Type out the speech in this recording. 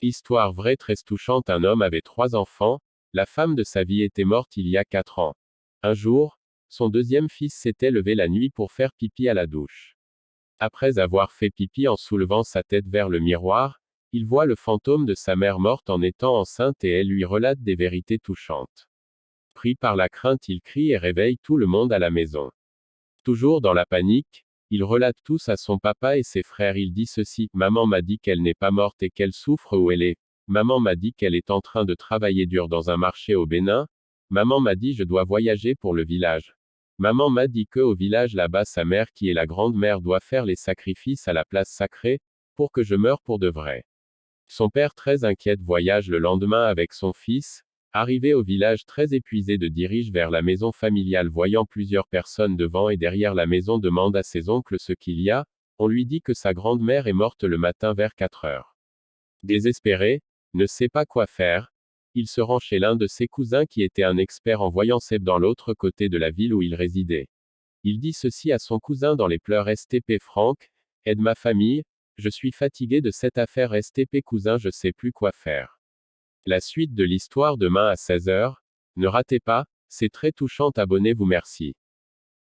Histoire vraie très touchante. Un homme avait 3 enfants, la femme de sa vie était morte il y a 4 ans. Un jour, son deuxième fils s'était levé la nuit pour faire pipi à la douche. Après avoir fait pipi en soulevant sa tête vers le miroir, il voit le fantôme de sa mère morte en étant enceinte et elle lui relate des vérités touchantes. Pris par la crainte, il crie et réveille tout le monde à la maison. Toujours dans la panique, il relate tous à son papa et ses frères. Il dit ceci: Maman m'a dit qu'elle n'est pas morte et qu'elle souffre où elle est. Maman m'a dit qu'elle est en train de travailler dur dans un marché au Bénin. Maman m'a dit je dois voyager pour le village. Maman m'a dit que au village là-bas sa mère qui est la grande-mère doit faire les sacrifices à la place sacrée, pour que je meure pour de vrai. Son père très inquiet voyage le lendemain avec son fils. Arrivé au village très épuisé dirige vers la maison familiale voyant plusieurs personnes devant et derrière la maison demande à ses oncles ce qu'il y a, on lui dit que sa grand-mère est morte le matin vers 4 heures. Désespéré, ne sait pas quoi faire, il se rend chez l'un de ses cousins qui était un expert en voyance dans l'autre côté de la ville où il résidait. Il dit ceci à son cousin dans les pleurs: STP Franck, aide ma famille, je suis fatigué de cette affaire. STP cousin, je sais plus quoi faire. La suite de l'histoire demain à 16 heures. Ne ratez pas, c'est très touchant. Abonnez-vous, merci.